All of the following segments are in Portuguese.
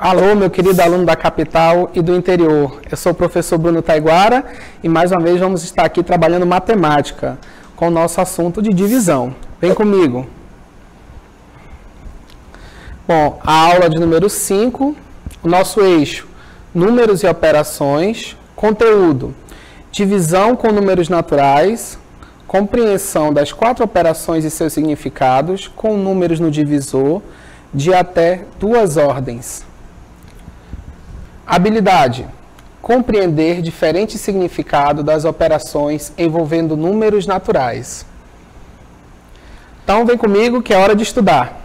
Alô, meu querido aluno da capital e do interior. Eu sou o professor Bruno Taiguara e mais uma vez vamos estar aqui trabalhando matemática com o nosso assunto de divisão. Vem comigo. Bom, a aula de número 5, o nosso eixo, números e operações, conteúdo, divisão com números naturais, compreensão das 4 operações e seus significados, com números no divisor, de até 2 ordens. Habilidade: compreender diferentes significados das operações envolvendo números naturais. Então, vem comigo que é hora de estudar.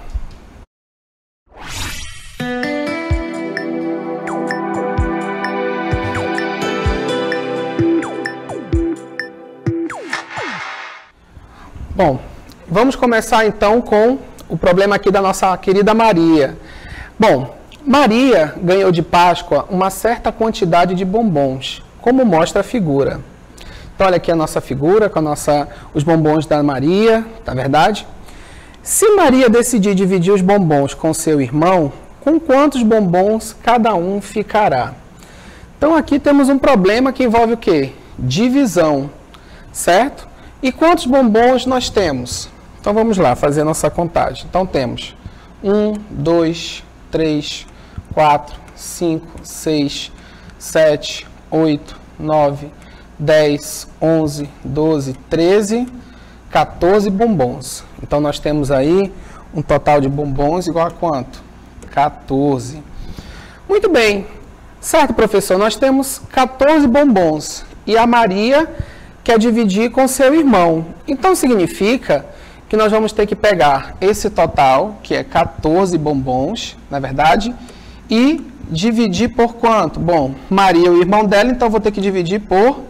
Bom, vamos começar então com o problema aqui da nossa querida Maria. Bom, Maria ganhou de Páscoa uma certa quantidade de bombons, como mostra a figura. Então, olha aqui a nossa figura com os bombons da Maria, tá verdade? Se Maria decidir dividir os bombons com seu irmão, com quantos bombons cada um ficará? Então, aqui temos um problema que envolve o quê? Divisão, certo? E quantos bombons nós temos? Então, vamos lá fazer a nossa contagem. Então, temos 1, 2, 3, 4, 5, 6, 7, 8, 9, 10, 11, 12, 13, 14 bombons. Então, nós temos aí um total de bombons igual a quanto? 14. Muito bem. Certo, professor? Nós temos 14 bombons e a Maria quer dividir com seu irmão. Então, significa que nós vamos ter que pegar esse total, que é 14 bombons, na verdade, e dividir por quanto? Bom, Maria é o irmão dela, então vou ter que dividir por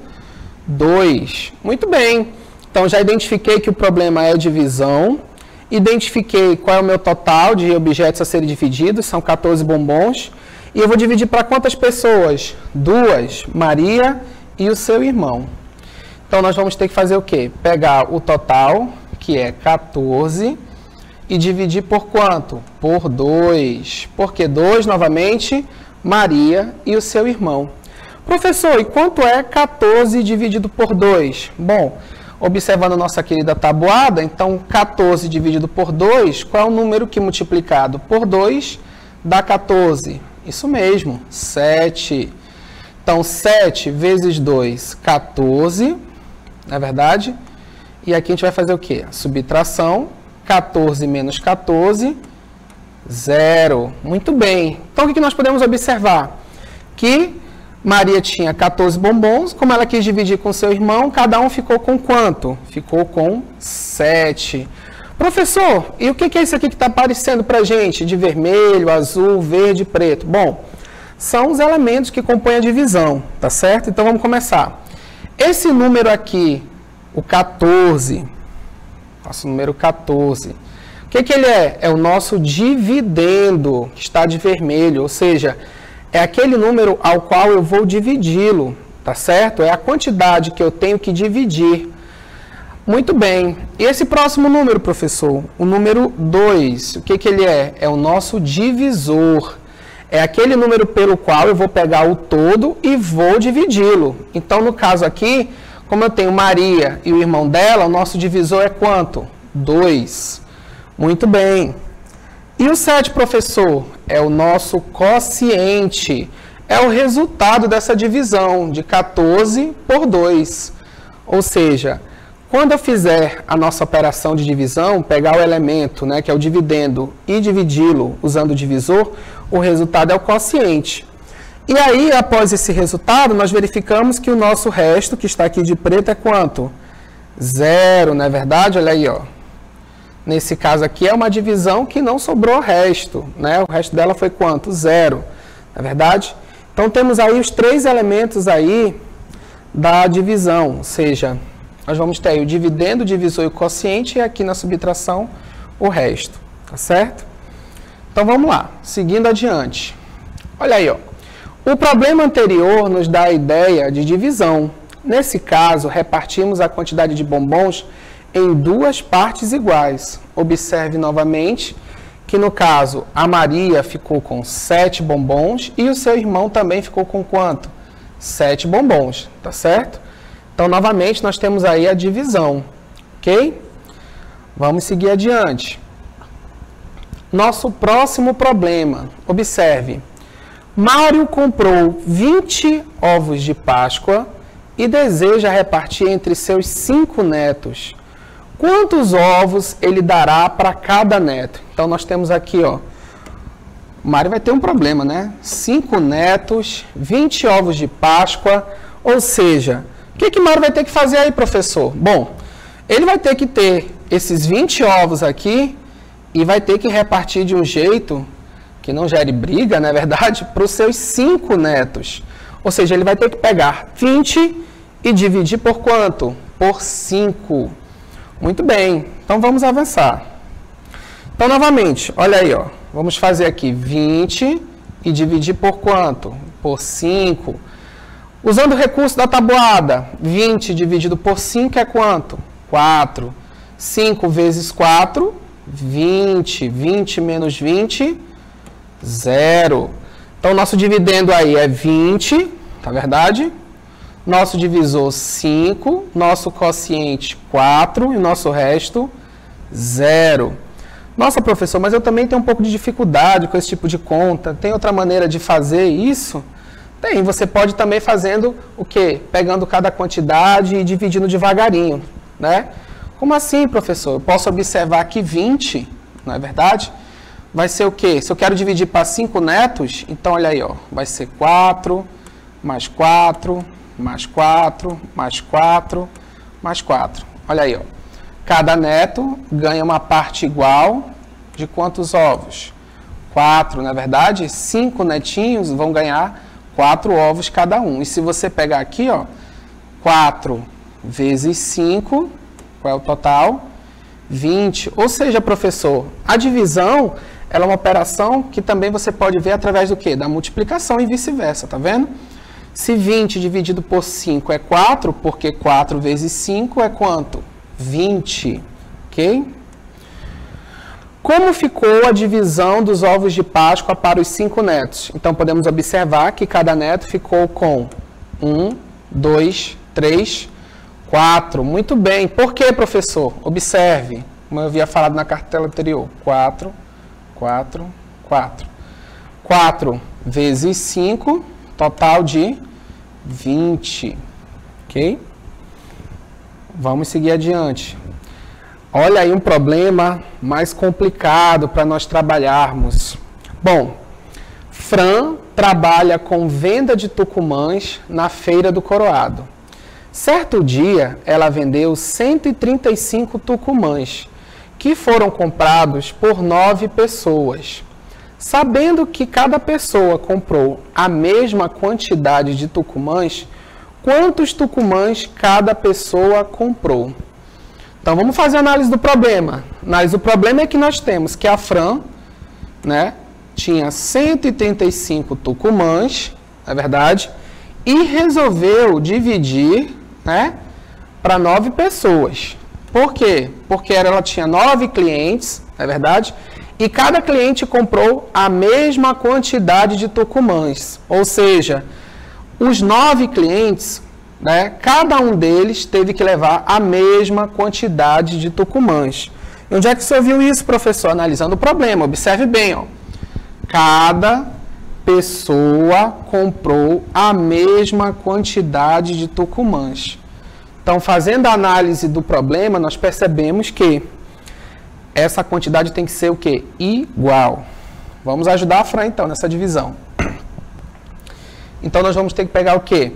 2. Muito bem. Então, já identifiquei que o problema é divisão, identifiquei qual é o meu total de objetos a serem divididos, são 14 bombons, e eu vou dividir para quantas pessoas? 2, Maria e o seu irmão. Então, nós vamos ter que fazer o quê? Pegar o total, que é 14, e dividir por quanto? Por 2. Por que 2, novamente? Maria e o seu irmão. Professor, e quanto é 14 dividido por 2? Bom, observando a nossa querida tabuada, então 14 dividido por 2, qual é o número que multiplicado por 2 dá 14? Isso mesmo, 7. Então, 7 vezes 2, 14, não é verdade? E aqui a gente vai fazer o quê? Subtração, 14 menos 14, 0. Muito bem. Então, o que nós podemos observar? Que Maria tinha 14 bombons, como ela quis dividir com seu irmão, cada um ficou com quanto? Ficou com 7. Professor, e o que é isso aqui que está aparecendo para a gente? De vermelho, azul, verde, preto. Bom, são os elementos que compõem a divisão, tá certo? Então, vamos começar. Esse número aqui, o 14, nosso número 14, o que ele é? É o nosso dividendo, que está de vermelho, ou seja, é aquele número ao qual eu vou dividi-lo, tá certo? É a quantidade que eu tenho que dividir. Muito bem. E esse próximo número, professor? O número 2, o que ele é? É o nosso divisor. É aquele número pelo qual eu vou pegar o todo e vou dividi-lo. Então, no caso aqui, como eu tenho Maria e o irmão dela, o nosso divisor é quanto? 2. Muito bem. E o 7, professor? É o nosso quociente. É o resultado dessa divisão de 14 por 2. Ou seja, quando eu fizer a nossa operação de divisão, pegar o elemento, né, que é o dividendo, e dividi-lo usando o divisor, o resultado é o quociente. E aí, após esse resultado, nós verificamos que o nosso resto, que está aqui de preto, é quanto? 0, não é verdade? Olha aí, ó. Nesse caso aqui é uma divisão que não sobrou resto, né? O resto dela foi quanto? 0, não é verdade? Então, temos aí os 3 elementos aí da divisão, ou seja, nós vamos ter aí o dividendo, o divisor e o quociente, e aqui na subtração o resto, tá certo? Então, vamos lá, seguindo adiante. Olha aí, ó. O problema anterior nos dá a ideia de divisão. Nesse caso, repartimos a quantidade de bombons em 2 partes iguais. Observe novamente que no caso a Maria ficou com 7 bombons e o seu irmão também ficou com quanto? 7 bombons, tá certo? Então, novamente, nós temos aí a divisão, ok? Vamos seguir adiante. Nosso próximo problema, observe. Mário comprou 20 ovos de Páscoa e deseja repartir entre seus 5 netos. Quantos ovos ele dará para cada neto? Então, nós temos aqui, ó, Mário vai ter um problema, né? 5 netos, 20 ovos de Páscoa, ou seja, o que Mário vai ter que fazer aí, professor? Bom, ele vai ter que ter esses 20 ovos aqui e vai ter que repartir de um jeito que não gere briga, não é verdade? Para os seus 5 netos. Ou seja, ele vai ter que pegar 20 e dividir por quanto? Por 5. Muito bem, então vamos avançar. Então, novamente, olha aí, ó, vamos fazer aqui 20 e dividir por quanto? Por 5. Usando o recurso da tabuada, 20 dividido por 5 é quanto? 4. 5 vezes 4, 20. 20 menos 20, 0. Então, nosso dividendo aí é 20, tá verdade? Nosso divisor 5, nosso quociente 4 e nosso resto 0. Nossa, professor, mas eu também tenho um pouco de dificuldade com esse tipo de conta. Tem outra maneira de fazer isso? Tem, você pode também fazendo o quê? Pegando cada quantidade e dividindo devagarinho, né? Como assim, professor? Eu posso observar aqui 20, não é verdade? Vai ser o quê? Se eu quero dividir para 5 netos, então olha aí, ó, vai ser 4, mais 4, mais 4, mais 4, mais 4. Olha aí, ó. Cada neto ganha uma parte igual de quantos ovos? 4, não é verdade? 5 netinhos vão ganhar 4 ovos cada um. E se você pegar aqui, ó, 4 vezes 5, qual é o total? 20. Ou seja, professor, a divisão ela é uma operação que também você pode ver através do quê? Da multiplicação e vice-versa, tá vendo? Se 20 dividido por 5 é 4, porque 4 vezes 5 é quanto? 20, ok? Como ficou a divisão dos ovos de Páscoa para os 5 netos? Então, podemos observar que cada neto ficou com 1, 2, 3, 4. Muito bem. Por quê, professor? Observe, como eu havia falado na cartela anterior. 4, 4, 4. 4 vezes 5, total de 20, ok? Vamos seguir adiante. Olha aí um problema mais complicado para nós trabalharmos. Bom, Fran trabalha com venda de tucumãs na Feira do Coroado. Certo dia, ela vendeu 135 tucumãs, que foram comprados por 9 pessoas. Sabendo que cada pessoa comprou a mesma quantidade de tucumãs, quantos tucumãs cada pessoa comprou? Então, vamos fazer a análise do problema. A análise do problema é que nós temos que a Fran, né, tinha 135 tucumãs, é verdade, e resolveu dividir, né, para 9 pessoas. Por quê? Porque ela tinha 9 clientes, é verdade, e cada cliente comprou a mesma quantidade de tucumãs. Ou seja, os 9 clientes, né, cada um deles teve que levar a mesma quantidade de tucumãs. E onde é que você viu isso, professor? Analisando o problema. Observe bem, ó. Cada pessoa comprou a mesma quantidade de tucumãs. Então, fazendo a análise do problema, nós percebemos que essa quantidade tem que ser o quê? Igual. Vamos ajudar a Fran, então, nessa divisão. Então, nós vamos ter que pegar o quê?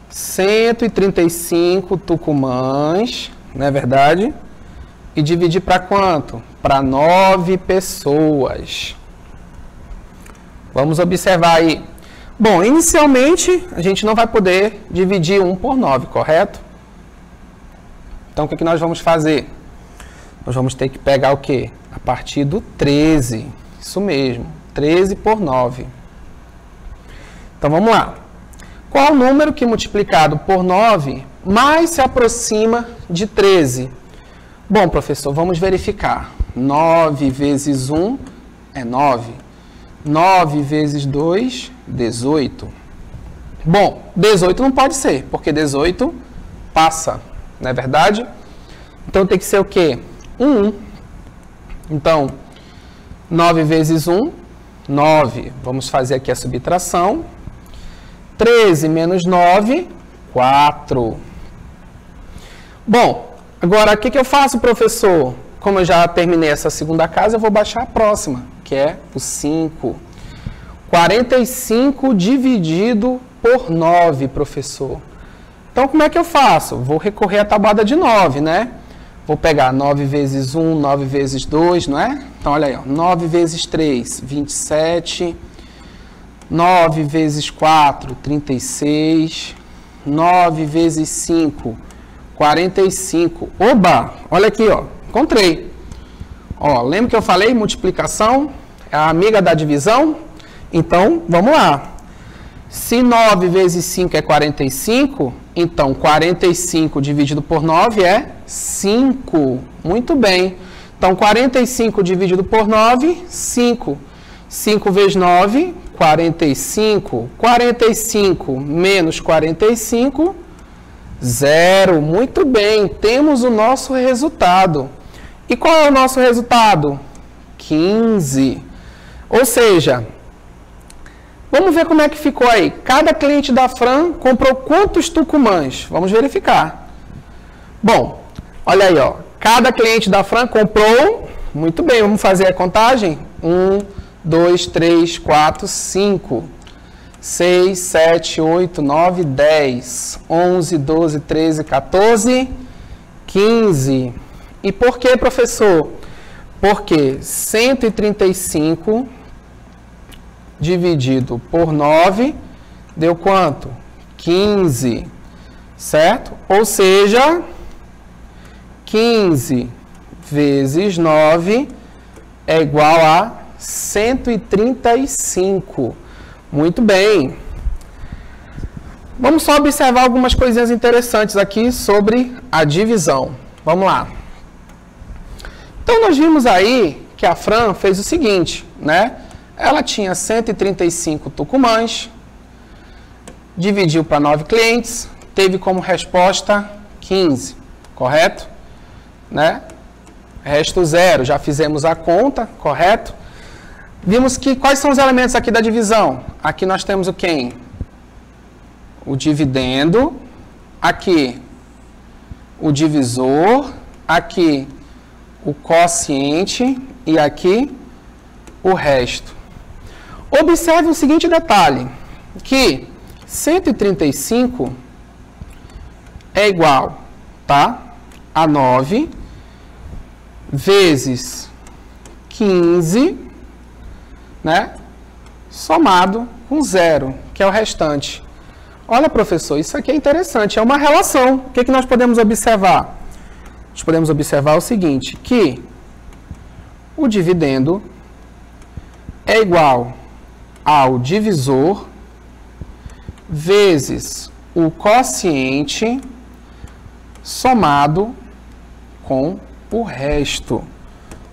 135 tucumãs, não é verdade? E dividir para quanto? Para 9 pessoas. Vamos observar aí. Bom, inicialmente, a gente não vai poder dividir 1 por 9, correto? Então, o que nós vamos fazer? Nós vamos ter que pegar o quê? A partir do 13. Isso mesmo, 13 por 9. Então, vamos lá. Qual o número que multiplicado por 9 mais se aproxima de 13? Bom, professor, vamos verificar. 9 vezes 1 é 9. 9 vezes 2, 18. Bom, 18 não pode ser, porque 18 passa, não é verdade? Então tem que ser o quê? 1. Então, 9 vezes 1, 9. Vamos fazer aqui a subtração. 13 menos 9, 4. Bom, agora o que eu faço, professor? Como eu já terminei essa segunda casa, eu vou baixar a próxima, que é o 5. 45 dividido por 9, professor. Então, como é que eu faço? Vou recorrer à tabuada de 9, né? Vou pegar 9 vezes 1, 9 vezes 2, não é? Então, olha aí, ó, 9 vezes 3, 27. 9 vezes 4, 36. 9 vezes 5, 45. Oba! Olha aqui, ó. Encontrei. Ó, lembra que eu falei multiplicação? É a amiga da divisão? Então, vamos lá. Se 9 vezes 5 é 45, então 45 dividido por 9 é 5. Muito bem. Então, 45 dividido por 9, 5. 5 vezes 9, 45. 45 menos 45, 0. Muito bem. Temos o nosso resultado. E qual é o nosso resultado? 15. Ou seja, vamos ver como é que ficou aí. Cada cliente da Fran comprou quantos tucumãs? Vamos verificar. Bom, olha aí, ó. Cada cliente da Fran comprou... Muito bem, vamos fazer a contagem? 1, 2, 3, 4, 5, 6, 7, 8, 9, 10, 11, 12, 13, 14, 15. E por que, professor? Porque 135... dividido por 9, deu quanto? 15, certo? Ou seja, 15 vezes 9 é igual a 135. Muito bem. Vamos só observar algumas coisinhas interessantes aqui sobre a divisão. Vamos lá. Então, nós vimos aí que a Fran fez o seguinte, né? Ela tinha 135 tucumãs, dividiu para 9 clientes, teve como resposta 15, correto? Né? Resto 0, já fizemos a conta, correto? Vimos que quais são os elementos aqui da divisão? Aqui nós temos o quem? O dividendo, aqui o divisor, aqui o quociente e aqui o resto. Observe o seguinte detalhe, que 135 é igual, tá, a 9 vezes 15, né, somado com 0, que é o restante. Olha, professor, isso aqui é interessante, é uma relação. O que nós podemos observar? Nós podemos observar o seguinte, que o dividendo é igual ao divisor vezes o quociente somado com o resto.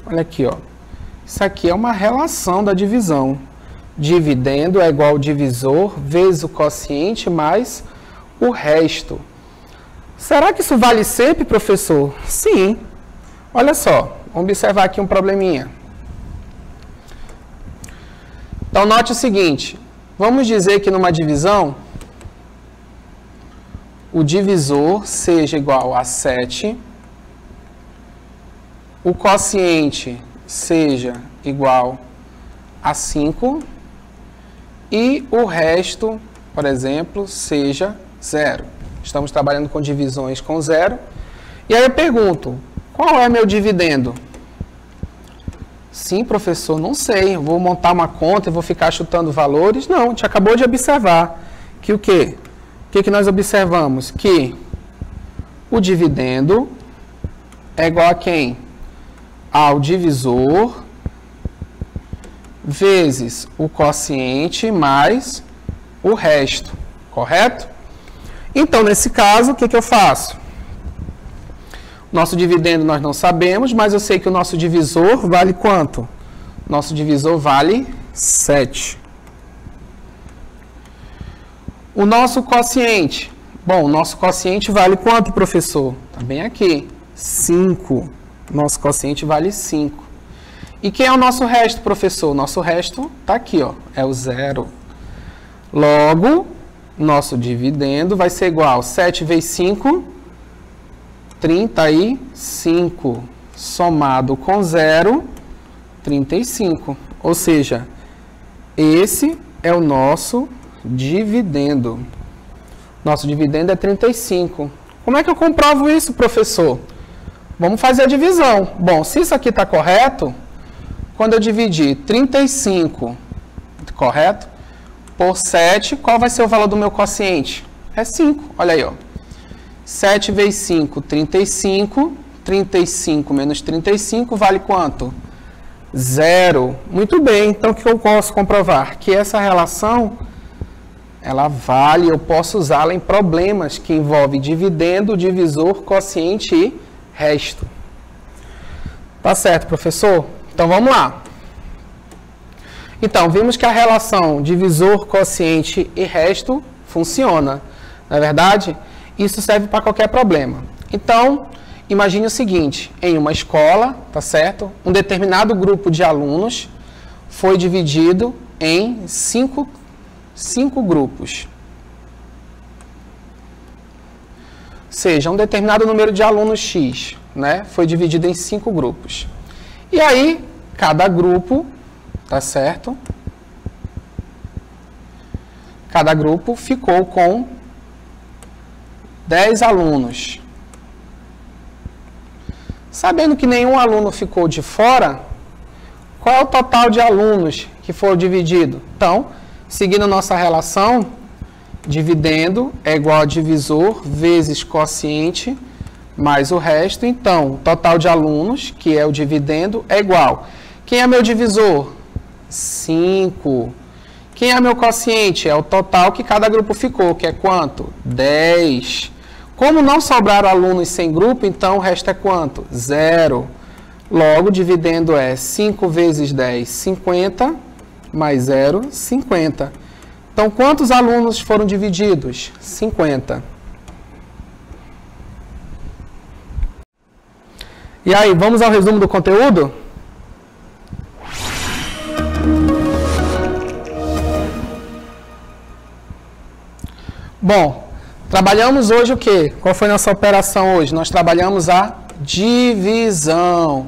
Olha aqui, ó. Isso aqui é uma relação da divisão. Dividendo é igual ao divisor vezes o quociente mais o resto. Será que isso vale sempre, professor? Sim. Olha só, vamos observar aqui um probleminha. Então, note o seguinte, vamos dizer que numa divisão, o divisor seja igual a 7, o quociente seja igual a 5 e o resto, por exemplo, seja 0. Estamos trabalhando com divisões com 0. E aí eu pergunto, qual é meu dividendo? Sim, professor, não sei. Eu vou montar uma conta e vou ficar chutando valores. Não, a gente acabou de observar que o quê? O que nós observamos? Que o dividendo é igual a quem? Ao divisor vezes o quociente mais o resto, correto? Então, nesse caso, o que eu faço? Nosso dividendo nós não sabemos, mas eu sei que o nosso divisor vale quanto? Nosso divisor vale 7. O nosso quociente. Bom, o nosso quociente vale quanto, professor? Está bem aqui. 5. Nosso quociente vale 5. E quem é o nosso resto, professor? Nosso resto está aqui, ó, é o 0. Logo, nosso dividendo vai ser igual a 7 vezes 5, 35. Somado com 0, 35. Ou seja, esse é o nosso dividendo. Nosso dividendo é 35. Como é que eu comprovo isso, professor? Vamos fazer a divisão. Bom, se isso aqui está correto, quando eu dividir 35, correto? Por 7, qual vai ser o valor do meu quociente? É 5. Olha aí, ó. 7 vezes 5, 35. 35 menos 35 vale quanto? 0. Muito bem. Então, o que eu posso comprovar? Que essa relação, ela vale, eu posso usá-la em problemas que envolvem dividendo, divisor, quociente e resto. Tá certo, professor? Então, vamos lá. Então, vimos que a relação divisor, quociente e resto funciona. Não é verdade? Isso serve para qualquer problema. Então, imagine o seguinte. Em uma escola, tá certo? Um determinado grupo de alunos foi dividido em cinco grupos. Ou seja, um determinado número de alunos X, né? Foi dividido em 5 grupos. E aí, cada grupo, tá certo? Cada grupo ficou com 10 alunos. Sabendo que nenhum aluno ficou de fora, qual é o total de alunos que foram divididos? Então, seguindo nossa relação, dividendo é igual a divisor vezes quociente mais o resto. Então, o total de alunos, que é o dividendo, é igual. Quem é meu divisor? 5. Quem é meu quociente? É o total que cada grupo ficou, que é quanto? 10. Como não sobraram alunos sem grupo, então o resto é quanto? 0. Logo, dividendo é 5 vezes 10, 50, mais 0, 50. Então, quantos alunos foram divididos? 50. E aí, vamos ao resumo do conteúdo? Bom, trabalhamos hoje o quê? Qual foi nossa operação hoje? Nós trabalhamos a divisão.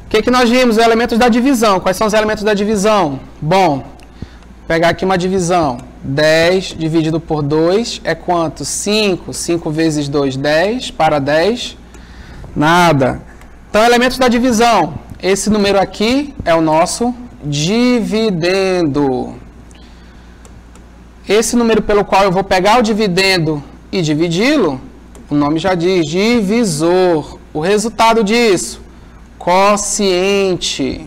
O que nós vimos? Os elementos da divisão. Quais são os elementos da divisão? Bom, vou pegar aqui uma divisão. 10 dividido por 2 é quanto? 5. 5 vezes 2, 10. Para 10, nada. Então, elementos da divisão. Esse número aqui é o nosso dividendo. Esse número pelo qual eu vou pegar o dividendo e dividi-lo, o nome já diz, divisor. O resultado disso, quociente.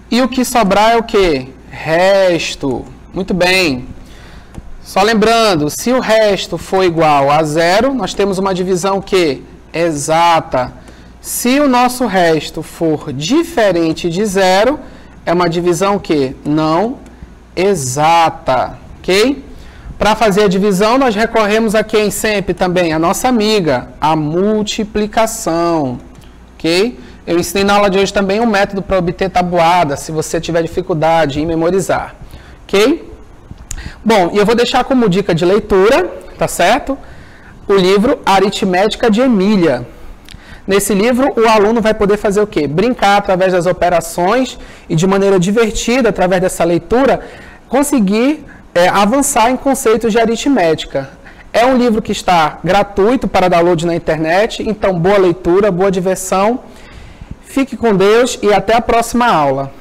E o que sobrar é o quê? Resto. Muito bem. Só lembrando, se o resto for igual a 0, nós temos uma divisão que exata. Se o nosso resto for diferente de 0, é uma divisão que não exata. Ok? Para fazer a divisão, nós recorremos a quem sempre também? A nossa amiga, a multiplicação. Ok? Eu ensinei na aula de hoje também um método para obter tabuada, se você tiver dificuldade em memorizar. Ok? Bom, e eu vou deixar como dica de leitura, tá certo? O livro Aritmética de Emília. Nesse livro, o aluno vai poder fazer o quê? Brincar através das operações e de maneira divertida, através dessa leitura, conseguir avançar em conceitos de aritmética. É um livro que está gratuito para download na internet, então boa leitura, boa diversão. Fique com Deus e até a próxima aula.